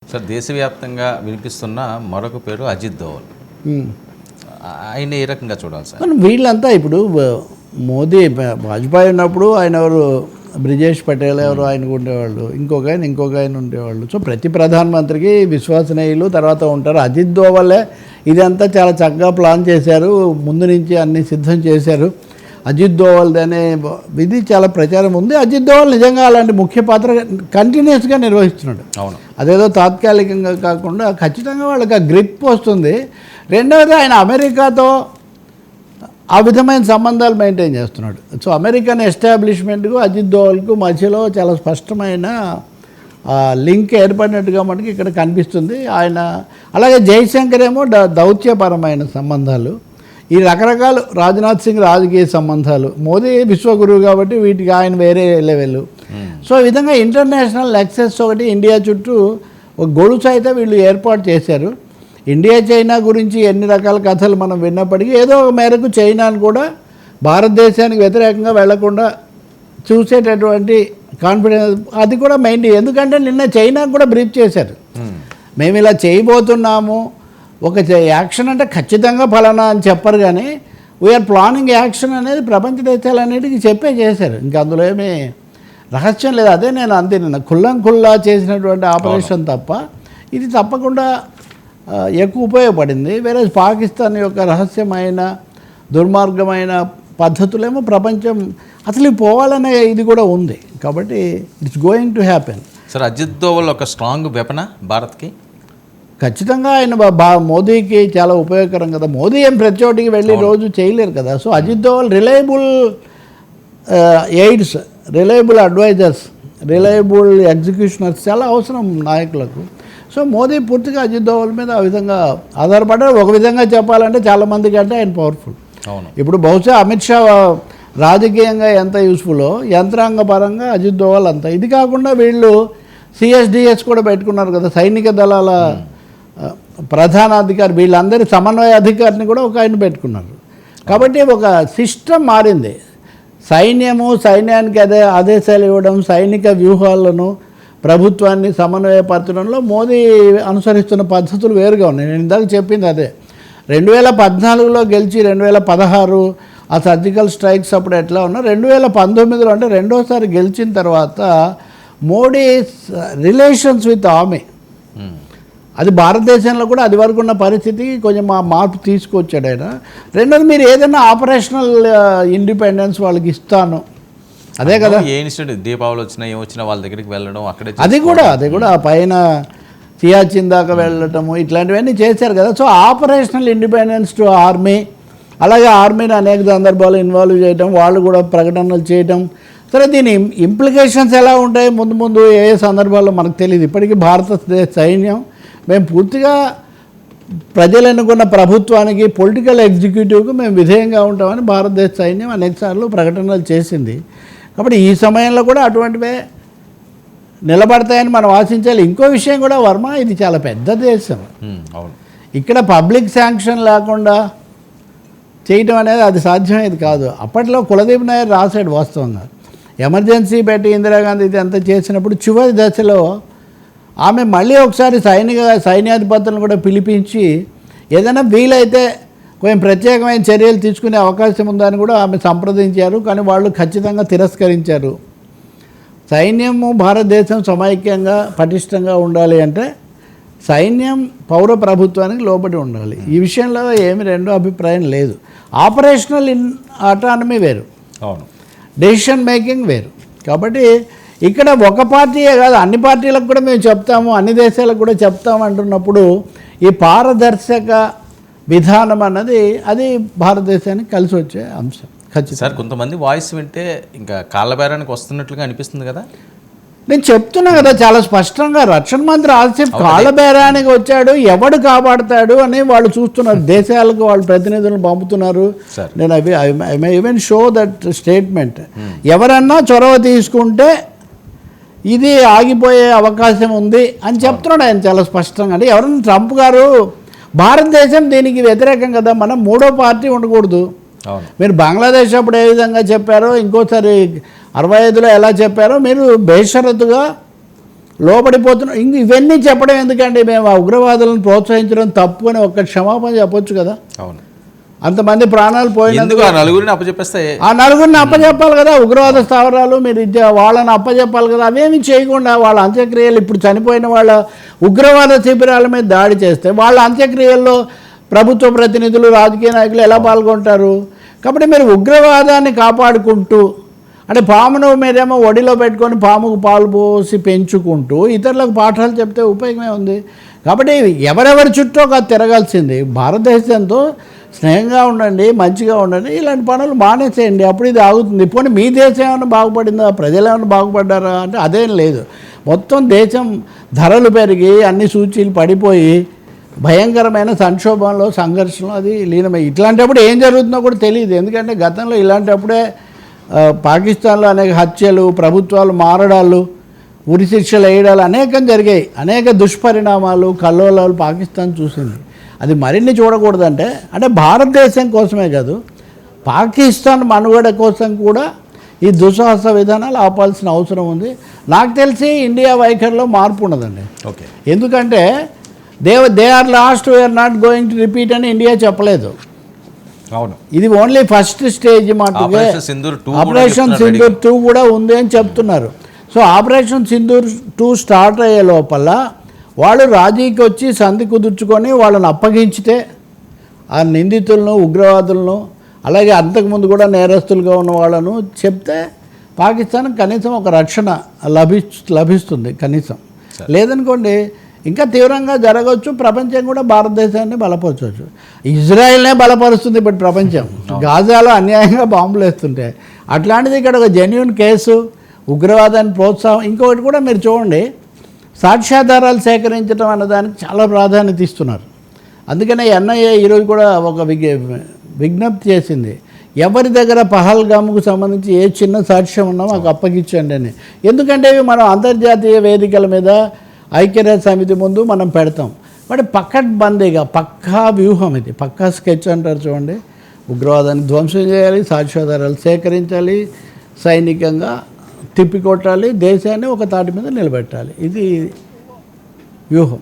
Sir దేశవ్యాప్తంగా వినిపిస్తున్న మరొక పేరు అజిత్ దోవల్. ఆయన ఏ రకంగా చూడాలి సార్? మనం వీళ్ళంతా ఇప్పుడు మోదీ వాజ్పేయి ఉన్నప్పుడు ఆయన ఎవరు బ్రిజేష్ పటేల్ ఎవరు ఆయనకు ఉండేవాళ్ళు, ఇంకొక ఆయన ఉండేవాళ్ళు. సో ప్రతి ప్రధానమంత్రికి విశ్వసనీయులు తర్వాత ఉంటారు. అజిత్ దోవలే ఇదంతా చాలా చక్కగా ప్లాన్ చేశారు, ముందు నుంచి అన్ని సిద్ధం చేశారు. అజిత్ దోవల్ అనే ఇది చాలా ప్రచారం ఉంది. అజిత్ దోవల్ నిజంగా అలాంటి ముఖ్య పాత్ర కంటిన్యూస్గా నిర్వహిస్తున్నాడు. అవును, అదేదో తాత్కాలికంగా కాకుండా ఖచ్చితంగా వాళ్ళకి ఆ గ్రిప్ వస్తుంది. రెండవది ఆయన అమెరికాతో ఆ విధమైన సంబంధాలు మెయింటైన్ చేస్తున్నాడు. సో అమెరికన్ ఎస్టాబ్లిష్మెంట్కు అజిత్ దోవల్కు మధ్యలో చాలా స్పష్టమైన లింక్ ఏర్పడినట్టుగా మనకి ఇక్కడ కనిపిస్తుంది. ఆయన అలాగే జైశంకర్ ఏమో దౌత్యపరమైన సంబంధాలు, ఈ రకరకాల రాజ్నాథ్ సింగ్ రాజకీయ సంబంధాలు, మోదీ విశ్వగురువు కాబట్టి వీటికి ఆయన వేరే లెవెల్. సో ఈ విధంగా ఇంటర్నేషనల్ నెక్సెస్ ఒకటి ఇండియా చుట్టూ ఒక గొలుసు అయితే వీళ్ళు ఏర్పాటు చేశారు. ఇండియా చైనా గురించి ఎన్ని రకాల కథలు మనం విన్నప్పటికీ ఏదో ఒక మేరకు చైనాను కూడా భారతదేశానికి వ్యతిరేకంగా వెళ్లకుండా చూసేటటువంటి కాన్ఫిడెన్స్ అది కూడా మెయిన్. ఎందుకంటే నిన్న చైనాకు కూడా బ్రీఫ్ చేశారు, మేము ఇలా చేయబోతున్నాము, ఒక యాక్షన్ అంటే ఖచ్చితంగా ఫలానా అని చెప్పరు కానీ వీఆర్ ప్లానింగ్ యాక్షన్ అనేది ప్రపంచ దేశాలన్నిటికీ చేశారు. ఇంకా అందులో ఏమీ రహస్యం లేదు. అదే నేను అంతే నిన్న ఖుల్లా చేసినటువంటి ఆపరేషన్ తప్ప ఇది తప్పకుండా ఎక్కువ ఉపయోగపడింది. వేరే పాకిస్తాన్ యొక్క రహస్యమైన దుర్మార్గమైన పద్ధతులేమో ప్రపంచం అసలు పోవాలనే ఇది కూడా ఉంది. కాబట్టి it's going to happen. Sir Ajit Doval ఒక స్ట్రాంగ్ వెపనా భారత్కి? ఖచ్చితంగా ఆయన మోదీకి చాలా ఉపయోగకరం కదా. మోదీ ఏం ప్రతి చోటికి వెళ్ళి రోజు చేయలేరు కదా. So Ajit Doval reliable aides, reliable advisers, reliable executioners చాలా అవసరం నాయకులకు. సో మోదీ పూర్తిగా అజిత్ దోవల్ మీద ఆ విధంగా ఆధారపడ్డారు. ఒక విధంగా చెప్పాలంటే చాలామందికి అంటే ఆయన పవర్ఫుల్. ఇప్పుడు బహుశా అమిత్ షా రాజకీయంగా ఎంత యూస్ఫుల్లో యంత్రాంగ పరంగా అజిత్ దోవల్ అంత. ఇది కాకుండా వీళ్ళు సిఎస్డిఎస్ కూడా పెట్టుకున్నారు కదా, సైనిక దళాల ప్రధానాధికారి, వీళ్ళందరి సమన్వయ అధికారిని కూడా ఒక ఆయన పెట్టుకున్నారు. కాబట్టి ఒక సిస్టమ్ మారింది. సైన్యానికి ఆదేశాలు ఇవ్వడం, సైనిక వ్యూహాలను ప్రభుత్వాన్ని సమన్వయపరచడంలో మోదీ అనుసరిస్తున్న పద్ధతులు వేరుగా ఉన్నాయి. నేను ఇందాక చెప్పింది అదే. 2014లో గెలిచి 2016 ఆ సర్జికల్ స్ట్రైక్స్ అప్పుడు ఎట్లా ఉన్నా, 2019లో అంటే రెండోసారి గెలిచిన తర్వాత మోడీ రిలేషన్స్ విత్ ఆర్మీ అది భారతదేశంలో కూడా అది వరకు ఉన్న పరిస్థితికి కొంచెం మార్పు తీసుకొచ్చాడు ఆయన. రెండోది మీరు ఏదైనా ఆపరేషనల్ ఇండిపెండెన్స్ వాళ్ళకి ఇస్తాను, అదే కదా ఏ ఇన్సిడెంట్ దీపావళి వచ్చినా ఏమొచ్చినా వాళ్ళ దగ్గరికి వెళ్ళడం, అక్కడే అది కూడా ఆ పైన సియాచిన్ దాకా వెళ్ళటము ఇట్లాంటివన్నీ చేశారు కదా. So operational independence to army, అలాగే ఆర్మీని అనేక సందర్భాలు ఇన్వాల్వ్ చేయటం, వాళ్ళు కూడా ప్రకటనలు చేయటం. సరే దీని ఇంప్లికేషన్స్ ఎలా ఉంటాయి ముందు ఏ సందర్భాల్లో మనకు తెలియదు. ఇప్పటికీ భారతదేశ సైన్యం మేము పూర్తిగా ప్రజలు ఎన్నుకున్న ప్రభుత్వానికి, పొలిటికల్ ఎగ్జిక్యూటివ్కు మేము విధేయంగా ఉంటామని భారతదేశ సైన్యం అనేకసార్లు ప్రకటనలు చేసింది. కాబట్టి ఈ సమయంలో కూడా అటువంటివే నిలబడతాయని మనం ఆశించాలి. ఇంకో విషయం కూడా వర్మ, ఇది చాలా పెద్ద దేశం. ఇక్కడ పబ్లిక్ శాంక్షన్ లేకుండా చేయటం అనేది అది సాధ్యమేది కాదు. అప్పట్లో కులదీప్ నాయర్ రాశాడు వాస్తవంగా, ఎమర్జెన్సీ పెట్టి ఇందిరాగాంధీ ఇది అంతా చేసినప్పుడు చివరి దశలో ఆమె మళ్ళీ ఒకసారి సైన్యాధిపతులను కూడా పిలిపించి ఏదైనా వీలైతే కొంచెం ప్రత్యేకమైన చర్యలు తీసుకునే అవకాశం ఉందని కూడా ఆమె సంప్రదించారు. కానీ వాళ్ళు ఖచ్చితంగా తిరస్కరించారు. సైన్యము భారతదేశం సమైక్యంగా పటిష్టంగా ఉండాలి అంటే సైన్యం పౌర ప్రభుత్వానికి లోబడి ఉండాలి. ఈ విషయంలో ఏమి రెండో అభిప్రాయం లేదు. ఆపరేషనల్ అటానమీ వేరు, డెసిషన్ మేకింగ్ వేరు. కాబట్టి ఇక్కడ ఒక పార్టీయే కాదు, అన్ని పార్టీలకు కూడా మేము చెప్తాము, అన్ని దేశాలకు కూడా చెప్తాము అంటున్నప్పుడు ఈ పారదర్శక విధానం అన్నది అది భారతదేశానికి కలిసి వచ్చే అంశం ఖచ్చితంగా. సార్ కొంతమంది వాయిస్ వింటే ఇంకా కాళ్ళబేరానికి వస్తున్నట్లుగా అనిపిస్తుంది కదా. నేను చెప్తున్నా కదా చాలా స్పష్టంగా, రక్షణ మంత్రి ఆసిఫ్ కాళ్ళబేరానికి వచ్చాడు, ఎవడు కాపాడతాడు అని వాళ్ళు చూస్తున్నారు. దేశాలకు వాళ్ళు ప్రతినిధులను పంపుతున్నారు. నేను I may even show that statement. ఎవరన్నా చొరవ తీసుకుంటే ఇది ఆగిపోయే అవకాశం ఉంది అని చెప్తున్నాడు ఆయన చాలా స్పష్టంగా. అంటే ఎవరన్నా ట్రంప్ గారు భారతదేశం దీనికి వ్యతిరేకం కదా, మనం మూడో పార్టీ ఉండకూడదు. మీరు బంగ్లాదేశ్ అప్పుడు ఏ విధంగా చెప్పారో, ఇంకోసారి 65లో ఎలా చెప్పారో మీరు బేషరతుగా లోపడిపోతున్నాం. ఇవన్నీ చెప్పడం ఎందుకండి? మేము ఆ ఉగ్రవాదులను ప్రోత్సహించడం తప్పు అని ఒక్క క్షమాపణ చెప్పొచ్చు కదా. అవును, అంతమంది ప్రాణాలు పోయినందుకు ఆ నలుగురిని అప్పచెప్పేస్తే ఆ నలుగురిని అప్పచెప్పాలి కదా. ఉగ్రవాద స్థావరాలు మీరు వాళ్ళని అప్పచెప్పాలి కదా. అవేమి చేయకుండా వాళ్ళ అంత్యక్రియలు, ఇప్పుడు చనిపోయిన వాళ్ళ ఉగ్రవాద శిబిరాల మీద దాడి చేస్తే వాళ్ళ అంత్యక్రియల్లో ప్రభుత్వ ప్రతినిధులు, రాజకీయ నాయకులు ఎలా పాల్గొంటారు? కాబట్టి మీరు ఉగ్రవాదాన్ని కాపాడుకుంటూ, అంటే పామును మీరేమో ఒడిలో పెట్టుకొని పాముకు పాలు పోసి పెంచుకుంటూ ఇతరులకు పాఠాలు చెప్తే ఉపయోగమే ఉంది. కాబట్టి ఎవరెవరి చుట్టూ కాదు తిరగాల్సింది. భారతదేశంతో స్నేహంగా ఉండండి, మంచిగా ఉండండి, ఇలాంటి పనులు మానేసేయండి, అప్పుడు ఇది ఆగుతుంది. పోనీ మీ దేశం ఏమైనా బాగుపడిందా? ప్రజలు ఏమైనా బాగుపడ్డారా అంటే అదేం లేదు. మొత్తం దేశం ధరలు పెరిగి అన్ని సూచీలు పడిపోయి భయంకరమైన సంక్షోభంలో, సంఘర్షణలో అది లీనమై, ఇట్లాంటప్పుడు ఏం జరుగుతుందో కూడా తెలియదు. ఎందుకంటే గతంలో ఇలాంటప్పుడే పాకిస్తాన్లో అనేక హత్యలు, ప్రభుత్వాలు మారడాలు, ఉరి శిక్షలు వేయడాలు అనేకం జరిగాయి. అనేక దుష్పరిణామాలు, కల్లోలాలు పాకిస్తాన్ చూసింది. అది మరిన్ని చూడకూడదంటే, అంటే భారతదేశం కోసమే కాదు, పాకిస్తాన్ మనుగడ కోసం కూడా ఈ దుస్సాహస విధానాలు ఆపాల్సిన అవసరం ఉంది. నాకు తెలిసి ఇండియా వైఖరిలో మార్పు ఉన్నదండి. ఓకే, ఎందుకంటే they are last, we are not going to repeat అని ఇండియా చెప్పలేదు. అవును, ఇది ఓన్లీ ఫస్ట్ స్టేజ్ మాటగా. ఆపరేషన్ సింధూర్ 2 కూడా ఉంది అని చెప్తున్నారు. సో ఆపరేషన్ సింధూర్ 2 స్టార్ట్ అయ్యే లోపల వాళ్ళు రాజీకి వచ్చి సంధి కుదుర్చుకొని వాళ్ళని అప్పగించితే ఆ నిందితులను, ఉగ్రవాదులను, అలాగే అంతకుముందు కూడా నేరస్తులుగా ఉన్న వాళ్ళను చెప్తే పాకిస్తాన్ కనీసం ఒక రక్షణ లభిస్తుంది కనీసం. లేదనుకోండి ఇంకా తీవ్రంగా జరగవచ్చు. ప్రపంచం కూడా భారతదేశాన్ని బలపరచవచ్చు. ఇజ్రాయెల్నే బలపరుస్తుంది ఇప్పుడు ప్రపంచం. గాజాలో అన్యాయంగా బాంబులు వేస్తుంటే అట్లాంటిది ఇక్కడ ఒక జెన్యూన్ కేసు, ఉగ్రవాదాన్ని ప్రోత్సాహం. ఇంకొకటి కూడా మీరు చూడండి, సాక్ష్యాధారాలు సేకరించడం అన్నదానికి చాలా ప్రాధాన్యత ఇస్తున్నారు. అందుకనే ఎన్ఐఏ ఈరోజు కూడా ఒక విజ్ఞప్తి చేసింది, ఎవరి దగ్గర పహల్గామ్కు సంబంధించి ఏ చిన్న సాక్ష్యం ఉన్నా మాకు అప్పగించండి అని. ఎందుకంటే ఇవి మనం అంతర్జాతీయ వేదికల మీద, ఐక్యరాజ్య సమితి ముందు మనం పెడతాం. బట్ పక్కడ్బందీగా పక్కా వ్యూహం, ఇది పక్కా స్కెచ్ అంటారు చూడండి. ఉగ్రవాదాన్ని ధ్వంసం చేయాలి, సాక్ష్యాధారాలు సేకరించాలి, సైనికంగా తిప్పికొట్టాలి, దేశాన్ని ఒక తాటి మీద నిలబెట్టాలి. ఇది వ్యూహం.